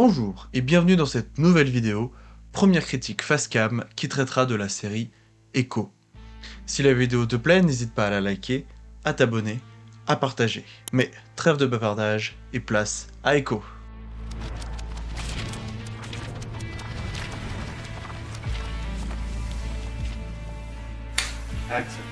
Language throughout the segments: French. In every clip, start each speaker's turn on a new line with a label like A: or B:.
A: Bonjour et bienvenue dans cette nouvelle vidéo, première critique face cam qui traitera de la série Echo. Si la vidéo te plaît, n'hésite pas à la liker, à t'abonner, à partager. Mais trêve de bavardage et place à Echo.
B: Action.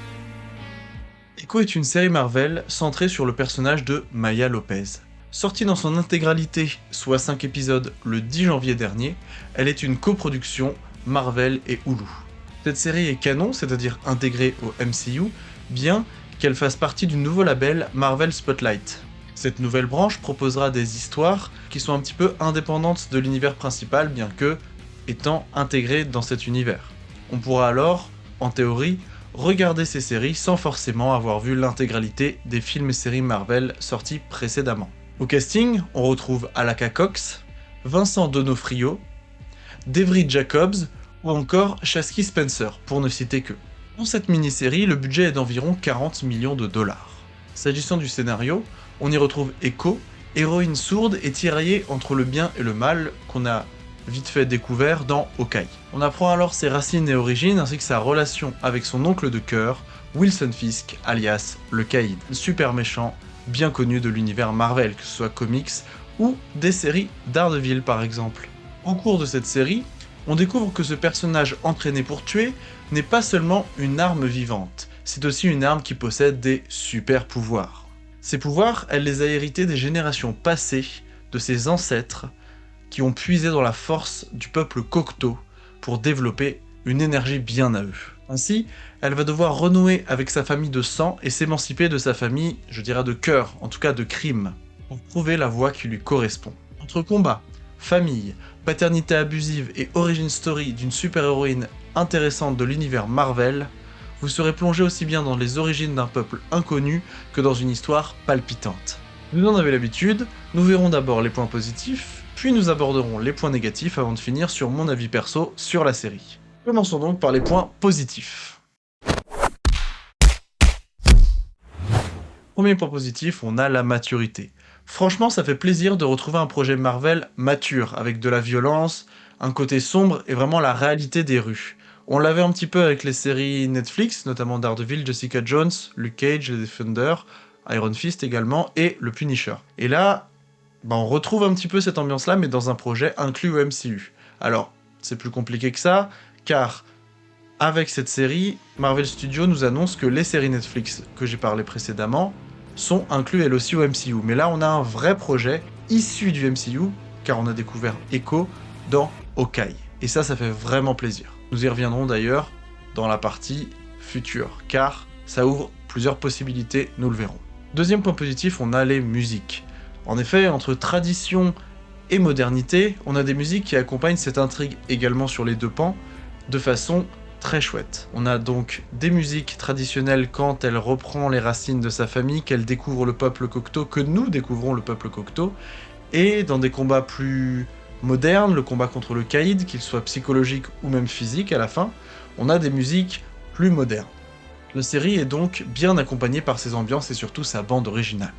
A: Echo est une série Marvel centrée sur le personnage de Maya Lopez. Sortie dans son intégralité, soit 5 épisodes, le 10 janvier dernier, elle est une coproduction Marvel et Hulu. Cette série est canon, c'est-à-dire intégrée au MCU, bien qu'elle fasse partie du nouveau label Marvel Spotlight. Cette nouvelle branche proposera des histoires qui sont un petit peu indépendantes de l'univers principal, bien que étant intégrées dans cet univers. On pourra alors, en théorie, regarder ces séries sans forcément avoir vu l'intégralité des films et séries Marvel sortis précédemment. Au casting, on retrouve Alaka Cox, Vincent D'Onofrio, Devry Jacobs ou encore Chasky Spencer, pour ne citer que. Dans cette mini-série, le budget est d'environ 40 millions de dollars. S'agissant du scénario, on y retrouve Echo, héroïne sourde et tiraillée entre le bien et le mal qu'on a vite fait découvert dans Hawkeye. On apprend alors ses racines et origines ainsi que sa relation avec son oncle de cœur, Wilson Fisk, alias le Caïd, super méchant, bien connu de l'univers Marvel, que ce soit comics ou des séries Daredevil par exemple. Au cours de cette série, on découvre que ce personnage entraîné pour tuer n'est pas seulement une arme vivante, c'est aussi une arme qui possède des super pouvoirs. Ces pouvoirs, elle les a hérités des générations passées, de ses ancêtres, qui ont puisé dans la force du peuple Cocteau pour développer une énergie bien à eux. Ainsi, elle va devoir renouer avec sa famille de sang et s'émanciper de sa famille, je dirais de cœur, en tout cas de crime, pour trouver la voie qui lui correspond. Entre combat, famille, paternité abusive et origin story d'une super-héroïne intéressante de l'univers Marvel, vous serez plongé aussi bien dans les origines d'un peuple inconnu que dans une histoire palpitante. Vous en avez l'habitude, nous verrons d'abord les points positifs, puis nous aborderons les points négatifs avant de finir sur mon avis perso sur la série. Commençons donc par les points positifs. Premier point positif, on a la maturité. Franchement, ça fait plaisir de retrouver un projet Marvel mature, avec de la violence, un côté sombre et vraiment la réalité des rues. On l'avait un petit peu avec les séries Netflix, notamment Daredevil, Jessica Jones, Luke Cage, les Defender, Iron Fist également, et le Punisher. Et là, on retrouve un petit peu cette ambiance-là, mais dans un projet inclus au MCU. Alors, c'est plus compliqué que ça, car avec cette série, Marvel Studios nous annonce que les séries Netflix que j'ai parlé précédemment sont inclus elles aussi au MCU. Mais là, on a un vrai projet issu du MCU, car on a découvert Echo dans Hawkeye. Et ça fait vraiment plaisir. Nous y reviendrons d'ailleurs dans la partie future, car ça ouvre plusieurs possibilités, nous le verrons. Deuxième point positif, on a les musiques. En effet, entre tradition et modernité, on a des musiques qui accompagnent cette intrigue également sur les deux pans, de façon très chouette. On a donc des musiques traditionnelles quand elle reprend les racines de sa famille, qu'elle découvre le peuple Cocteau, que nous découvrons le peuple Cocteau, et dans des combats plus modernes, le combat contre le Caïd, qu'il soit psychologique ou même physique à la fin, on a des musiques plus modernes. La série est donc bien accompagnée par ses ambiances et surtout sa bande originale.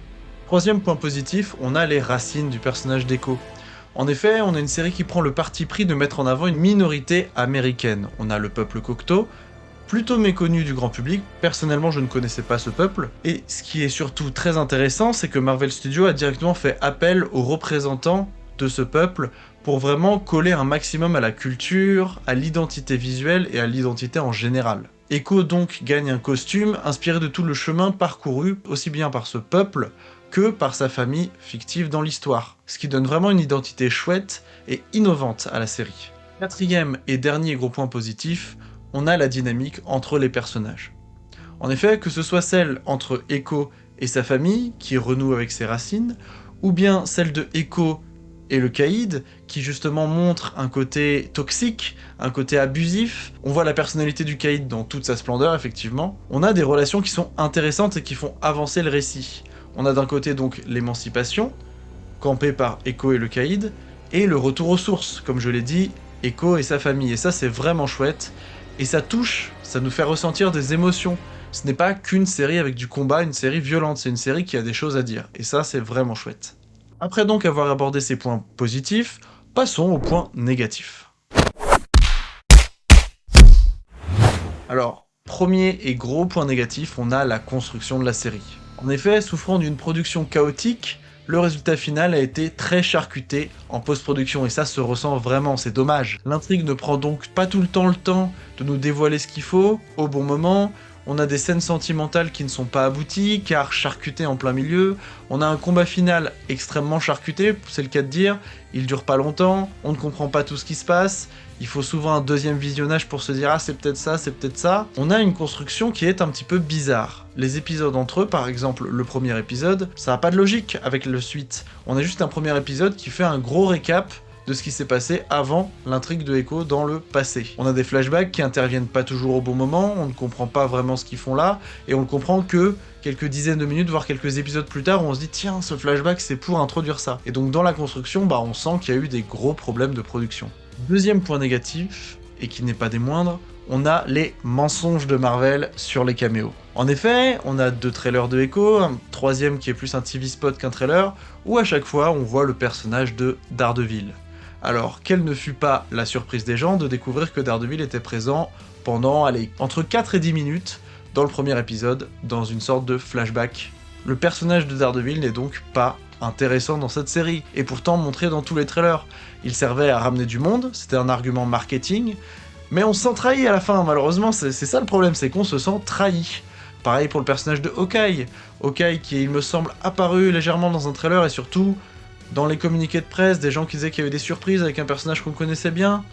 A: Troisième point positif, on a les racines du personnage d'Echo. En effet, on a une série qui prend le parti pris de mettre en avant une minorité américaine. On a le peuple Cocteau, plutôt méconnu du grand public, personnellement je ne connaissais pas ce peuple, et ce qui est surtout très intéressant, c'est que Marvel Studios a directement fait appel aux représentants de ce peuple pour vraiment coller un maximum à la culture, à l'identité visuelle et à l'identité en général. Echo donc gagne un costume inspiré de tout le chemin parcouru, aussi bien par ce peuple que par sa famille fictive dans l'histoire, ce qui donne vraiment une identité chouette et innovante à la série. Quatrième et dernier gros point positif, on a la dynamique entre les personnages. En effet, que ce soit celle entre Echo et sa famille, qui renoue avec ses racines, ou bien celle de Echo et le Caïd, qui justement montre un côté toxique, un côté abusif. On voit la personnalité du Caïd dans toute sa splendeur, effectivement. On a des relations qui sont intéressantes et qui font avancer le récit. On a d'un côté donc l'émancipation, campée par Echo et le Caïd, et le retour aux sources, comme je l'ai dit, Echo et sa famille. Et ça, c'est vraiment chouette. Et ça touche, ça nous fait ressentir des émotions. Ce n'est pas qu'une série avec du combat, une série violente, c'est une série qui a des choses à dire. Et ça, c'est vraiment chouette. Après donc avoir abordé ces points positifs, Passons au point négatif. Alors, premier et gros point négatif, on a la construction de la série. En effet, souffrant d'une production chaotique, le résultat final a été très charcuté en post-production, et ça se ressent vraiment, c'est dommage. L'intrigue ne prend donc pas tout le temps de nous dévoiler ce qu'il faut, au bon moment. On a des scènes sentimentales qui ne sont pas abouties, car charcutées en plein milieu. On a un combat final extrêmement charcuté, c'est le cas de dire. Il dure pas longtemps, on ne comprend pas tout ce qui se passe. Il faut souvent un deuxième visionnage pour se dire « Ah, c'est peut-être ça, c'est peut-être ça ». On a une construction qui est un petit peu bizarre. Les épisodes entre eux, par exemple le premier épisode, ça n'a pas de logique avec le suite. On a juste un premier épisode qui fait un gros récap de ce qui s'est passé avant l'intrigue de Echo dans le passé. On a des flashbacks qui interviennent pas toujours au bon moment, on ne comprend pas vraiment ce qu'ils font là, et on le comprend que quelques dizaines de minutes, voire quelques épisodes plus tard, où on se dit tiens, ce flashback c'est pour introduire ça. Et donc dans la construction, on sent qu'il y a eu des gros problèmes de production. Deuxième point négatif, et qui n'est pas des moindres, on a les mensonges de Marvel sur les caméos. En effet, on a 2 trailers de Echo, un troisième qui est plus un TV spot qu'un trailer, où à chaque fois on voit le personnage de Daredevil. Alors, quelle ne fut pas la surprise des gens de découvrir que Daredevil était présent pendant, entre 4 et 10 minutes dans le premier épisode, dans une sorte de flashback. Le personnage de Daredevil n'est donc pas intéressant dans cette série, et pourtant montré dans tous les trailers. Il servait à ramener du monde, c'était un argument marketing, mais on se sent trahi à la fin, malheureusement, c'est ça le problème, c'est qu'on se sent trahi. Pareil pour le personnage de Hawkeye. Hawkeye qui, il me semble, apparu légèrement dans un trailer, et surtout, dans les communiqués de presse, des gens qui disaient qu'il y avait des surprises avec un personnage qu'on connaissait bien.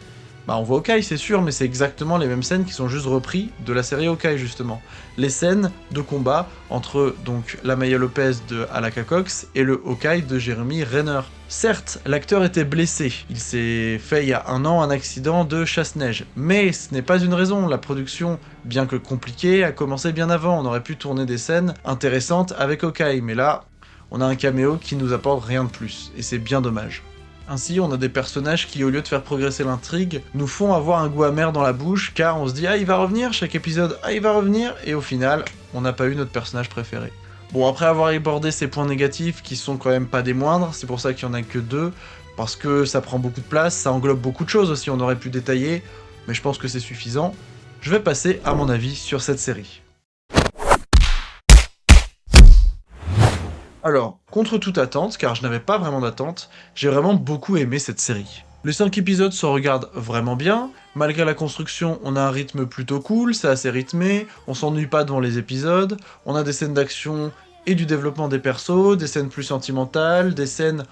A: On voit Hawkeye, c'est sûr, mais c'est exactement les mêmes scènes qui sont juste repris de la série Hawkeye, justement. Les scènes de combat entre, donc, la Maya Lopez de Alaka Cox et le Hawkeye de Jeremy Renner. Certes, l'acteur était blessé, il s'est fait il y a 1 an un accident de chasse-neige, mais ce n'est pas une raison, la production, bien que compliquée, a commencé bien avant, on aurait pu tourner des scènes intéressantes avec Hawkeye, mais là, on a un caméo qui nous apporte rien de plus, et c'est bien dommage. Ainsi, on a des personnages qui, au lieu de faire progresser l'intrigue, nous font avoir un goût amer dans la bouche, car on se dit « Ah, il va revenir », chaque épisode « Ah, il va revenir », et au final, on n'a pas eu notre personnage préféré. Bon, après avoir abordé ces points négatifs, qui sont quand même pas des moindres, c'est pour ça qu'il y en a que 2, parce que ça prend beaucoup de place, ça englobe beaucoup de choses aussi, on aurait pu détailler, mais je pense que c'est suffisant. Je vais passer à mon avis sur cette série. Alors, contre toute attente, car je n'avais pas vraiment d'attente, j'ai vraiment beaucoup aimé cette série. Les 5 épisodes se regardent vraiment bien, malgré la construction, on a un rythme plutôt cool, c'est assez rythmé, on s'ennuie pas devant les épisodes, on a des scènes d'action et du développement des persos, des scènes plus sentimentales, des scènes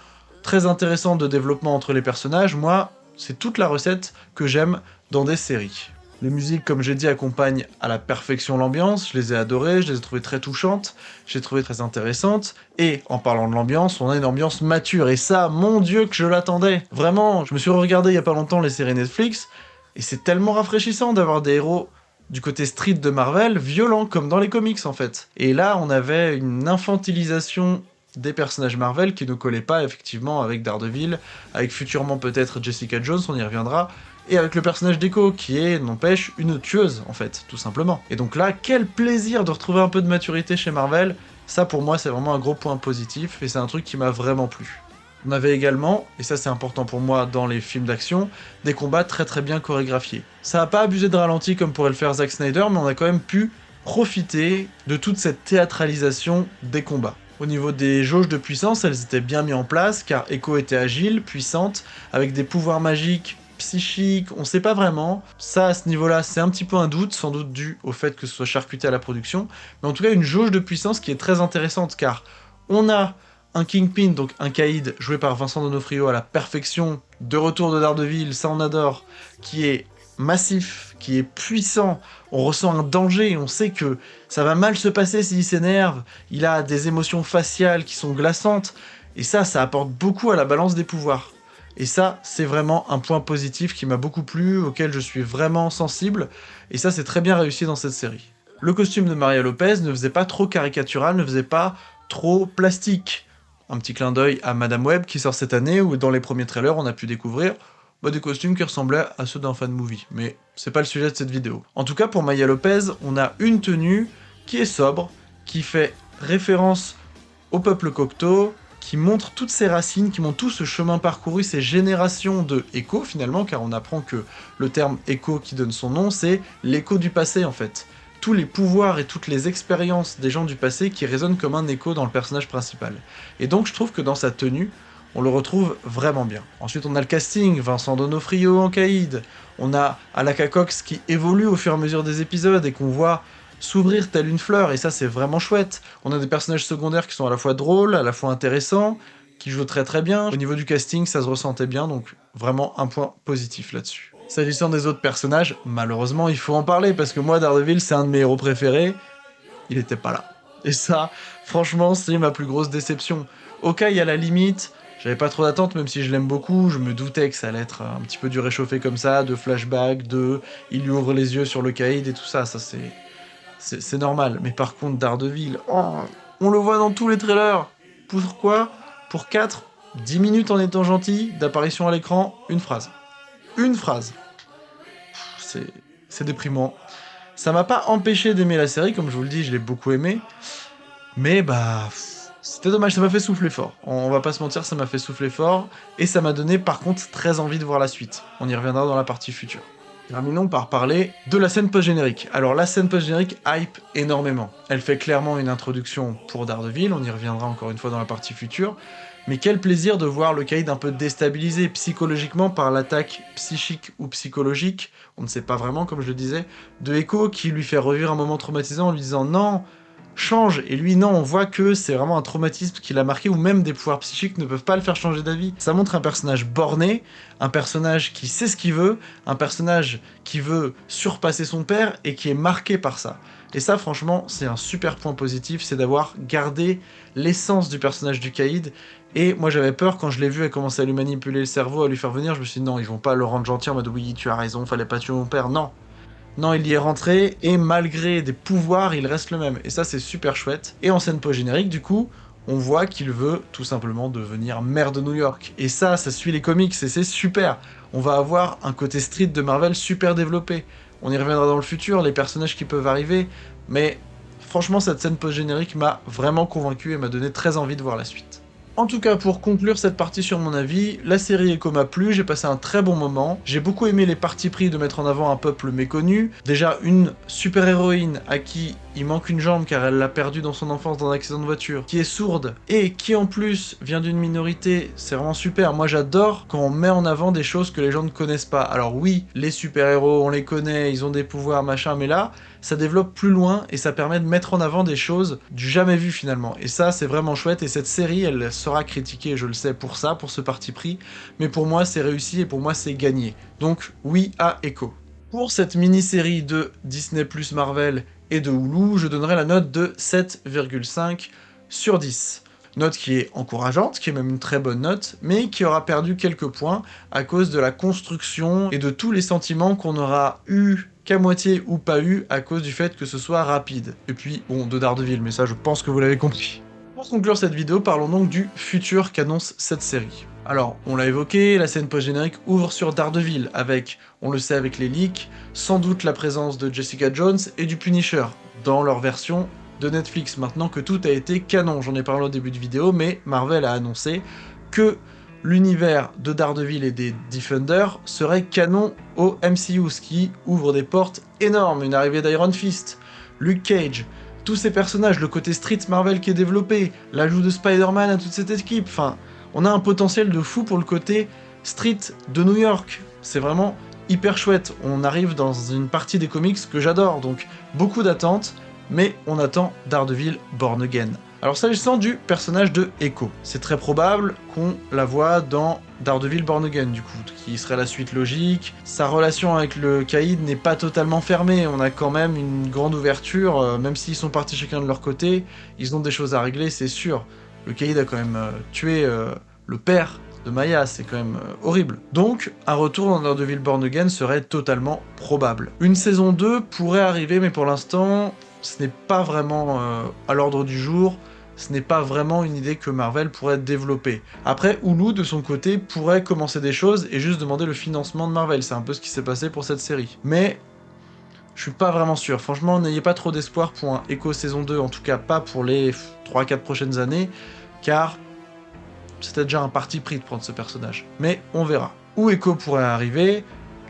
A: très intéressantes de développement entre les personnages. Moi, c'est toute la recette que j'aime dans des séries. Les musiques, comme j'ai dit, accompagnent à la perfection l'ambiance, je les ai adorées, je les ai trouvées très touchantes, je les ai trouvées très intéressantes, et en parlant de l'ambiance, on a une ambiance mature, et ça, mon dieu que je l'attendais. Vraiment, je me suis regardé il y a pas longtemps les séries Netflix, et c'est tellement rafraîchissant d'avoir des héros du côté street de Marvel, violents, comme dans les comics en fait. Et là, on avait une infantilisation des personnages Marvel qui ne collaient pas effectivement avec Daredevil, avec futurement peut-être Jessica Jones, on y reviendra, et avec le personnage d'Echo, qui est, n'empêche, une tueuse, en fait, tout simplement. Et donc là, quel plaisir de retrouver un peu de maturité chez Marvel, ça pour moi c'est vraiment un gros point positif, et c'est un truc qui m'a vraiment plu. On avait également, et ça c'est important pour moi dans les films d'action, des combats très bien chorégraphiés. Ça a pas abusé de ralenti comme pourrait le faire Zack Snyder, mais on a quand même pu profiter de toute cette théâtralisation des combats. Au niveau des jauges de puissance, elles étaient bien mises en place, car Echo était agile, puissante, avec des pouvoirs magiques, psychiques, on sait pas vraiment. Ça, à ce niveau-là, c'est un petit peu un doute, sans doute dû au fait que ce soit charcuté à la production, mais en tout cas une jauge de puissance qui est très intéressante, car on a un Kingpin, donc un Caïd, joué par Vincent D'Onofrio à la perfection, de retour de Daredevil, ça on adore, qui est massif, qui est puissant, on ressent un danger, on sait que ça va mal se passer s'il s'énerve, il a des émotions faciales qui sont glaçantes, et ça apporte beaucoup à la balance des pouvoirs. Et ça, c'est vraiment un point positif qui m'a beaucoup plu, auquel je suis vraiment sensible, et ça c'est très bien réussi dans cette série. Le costume de Maria Lopez ne faisait pas trop caricatural, ne faisait pas trop plastique. Un petit clin d'œil à Madame Web qui sort cette année, où dans les premiers trailers on a pu découvrir des costumes qui ressemblaient à ceux d'un fan movie, mais c'est pas le sujet de cette vidéo. En tout cas, pour Maya Lopez, on a une tenue qui est sobre, qui fait référence au peuple Cocteau, qui montre toutes ces racines, qui montre tout ce chemin parcouru, ces générations de échos finalement, car on apprend que le terme écho qui donne son nom, c'est l'écho du passé en fait. Tous les pouvoirs et toutes les expériences des gens du passé qui résonnent comme un écho dans le personnage principal. Et donc je trouve que dans sa tenue, on le retrouve vraiment bien. Ensuite on a le casting, Vincent D'Onofrio en Caïd, on a Alaka Cox qui évolue au fur et à mesure des épisodes et qu'on voit s'ouvrir telle une fleur, et ça c'est vraiment chouette. On a des personnages secondaires qui sont à la fois drôles, à la fois intéressants, qui jouent très très bien. Au niveau du casting, ça se ressentait bien, donc vraiment un point positif là-dessus. S'agissant des autres personnages, malheureusement il faut en parler, parce que moi Daredevil c'est un de mes héros préférés, il était pas là. Et ça, franchement, c'est ma plus grosse déception. Hawkeye, à la limite, j'avais pas trop d'attente, même si je l'aime beaucoup, je me doutais que ça allait être un petit peu du réchauffé comme ça, de flashback, de il lui ouvre les yeux sur le caïd et tout ça, ça c'est normal. Mais par contre, Daredevil, oh, on le voit dans tous les trailers. Pourquoi? Pour 10 minutes en étant gentil, d'apparition à l'écran, une phrase. Une phrase. C'est déprimant. Ça m'a pas empêché d'aimer la série, comme je vous le dis, je l'ai beaucoup aimé. Mais bah, c'était dommage, ça m'a fait souffler fort. On va pas se mentir, ça m'a fait souffler fort. Et ça m'a donné par contre très envie de voir la suite. On y reviendra dans la partie future. Terminons par parler de la scène post-générique. Alors la scène post-générique hype énormément. Elle fait clairement une introduction pour Daredevil, on y reviendra encore une fois dans la partie future. Mais quel plaisir de voir le Caïd un peu déstabilisé psychologiquement par l'attaque psychique ou psychologique, on ne sait pas vraiment comme je le disais, de Echo qui lui fait revivre un moment traumatisant en lui disant non, change, et lui non, on voit que c'est vraiment un traumatisme qui l'a marqué, ou même des pouvoirs psychiques ne peuvent pas le faire changer d'avis. Ça montre un personnage borné, un personnage qui sait ce qu'il veut, un personnage qui veut surpasser son père et qui est marqué par ça. Et ça franchement c'est un super point positif, c'est d'avoir gardé l'essence du personnage du Caïd. Et moi j'avais peur quand je l'ai vu, à commencer à lui manipuler le cerveau, à lui faire venir, je me suis dit non, ils vont pas le rendre gentil en mode oui tu as raison, fallait pas tuer mon père, non. Non, il y est rentré, et malgré des pouvoirs, il reste le même. Et ça, c'est super chouette. Et en scène post-générique, du coup, on voit qu'il veut tout simplement devenir maire de New York. Et ça suit les comics, et c'est super. On va avoir un côté street de Marvel super développé. On y reviendra dans le futur, les personnages qui peuvent arriver, mais franchement, cette scène post-générique m'a vraiment convaincu et m'a donné très envie de voir la suite. En tout cas, pour conclure cette partie sur mon avis, la série Echo m'a plu, j'ai passé un très bon moment, j'ai beaucoup aimé les partis pris de mettre en avant un peuple méconnu, déjà une super-héroïne à qui il manque une jambe car elle l'a perdue dans son enfance dans un accident de voiture, qui est sourde, et qui en plus vient d'une minorité, c'est vraiment super. Moi j'adore quand on met en avant des choses que les gens ne connaissent pas. Alors oui, les super-héros, on les connaît, ils ont des pouvoirs, machin, mais là, ça développe plus loin et ça permet de mettre en avant des choses du jamais vu finalement. Et ça, c'est vraiment chouette, et cette série, elle sera critiquée, je le sais, pour ça, pour ce parti pris, mais pour moi, c'est réussi et pour moi, c'est gagné. Donc oui à Echo. Pour cette mini-série de Disney Plus Marvel et de Hulu, je donnerai la note de 7,5 sur 10. Note qui est encourageante, qui est même une très bonne note, mais qui aura perdu quelques points à cause de la construction et de tous les sentiments qu'on aura eu qu'à moitié ou pas eu à cause du fait que ce soit rapide. Et puis, bon, de Daredevil, mais ça je pense que vous l'avez compris. Pour conclure cette vidéo, parlons donc du futur qu'annonce cette série. Alors, on l'a évoqué, la scène post-générique ouvre sur Daredevil, avec, on le sait avec les leaks, sans doute la présence de Jessica Jones et du Punisher, dans leur version de Netflix, maintenant que tout a été canon. J'en ai parlé au début de vidéo, mais Marvel a annoncé que l'univers de Daredevil et des Defenders serait canon au MCU, ce qui ouvre des portes énormes, une arrivée d'Iron Fist, Luke Cage, tous ces personnages, le côté street Marvel qui est développé, l'ajout de Spider-Man à toute cette équipe, enfin, on a un potentiel de fou pour le côté street de New York. C'est vraiment hyper chouette, on arrive dans une partie des comics que j'adore, donc beaucoup d'attentes, mais on attend Daredevil Born Again. Alors s'agissant du personnage de Echo, c'est très probable qu'on la voit dans Daredevil Born Again du coup, qui serait la suite logique. Sa relation avec le Caïd n'est pas totalement fermée, on a quand même une grande ouverture, même s'ils sont partis chacun de leur côté, ils ont des choses à régler, c'est sûr. Le Caïd a quand même tué le père de Maya, c'est quand même horrible. Donc, un retour dans Daredevil Born Again serait totalement probable. Une saison 2 pourrait arriver, mais pour l'instant, ce n'est pas vraiment à l'ordre du jour, ce n'est pas vraiment une idée que Marvel pourrait développer. Après, Hulu, de son côté, pourrait commencer des choses et juste demander le financement de Marvel, c'est un peu ce qui s'est passé pour cette série. Mais je suis pas vraiment sûr, franchement, n'ayez pas trop d'espoir pour un Echo saison 2, en tout cas pas pour les 3-4 prochaines années, car c'était déjà un parti pris de prendre ce personnage. Mais on verra. Où Echo pourrait arriver?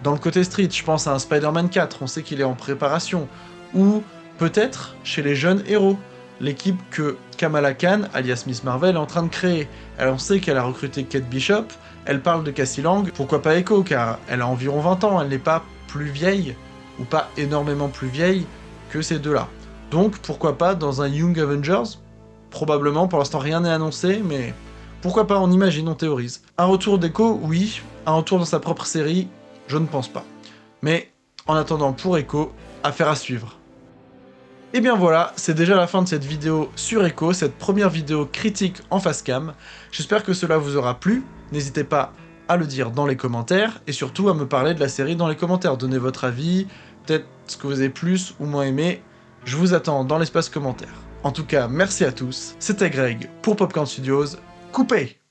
A: Dans le côté street, je pense à un Spider-Man 4, on sait qu'il est en préparation. Ou peut-être chez les jeunes héros, l'équipe que Kamala Khan, alias Miss Marvel, est en train de créer. On sait qu'elle a recruté Kate Bishop, elle parle de Cassie Lang, pourquoi pas Echo, car elle a environ 20 ans, elle n'est pas plus vieille, ou pas énormément plus vieille, que ces deux-là. Donc pourquoi pas dans un Young Avengers? Probablement, pour l'instant rien n'est annoncé, mais pourquoi pas, on imagine, on théorise. Un retour d'Echo, oui. Un retour dans sa propre série, je ne pense pas. Mais en attendant, pour Echo, affaire à suivre. Et bien voilà, c'est déjà la fin de cette vidéo sur Echo, cette première vidéo critique en face cam. J'espère que cela vous aura plu, n'hésitez pas à le dire dans les commentaires, et surtout à me parler de la série dans les commentaires, donnez votre avis, peut-être ce que vous avez plus ou moins aimé, je vous attends dans l'espace commentaire. En tout cas, merci à tous, c'était Greg pour Popcorn Studios, coupez!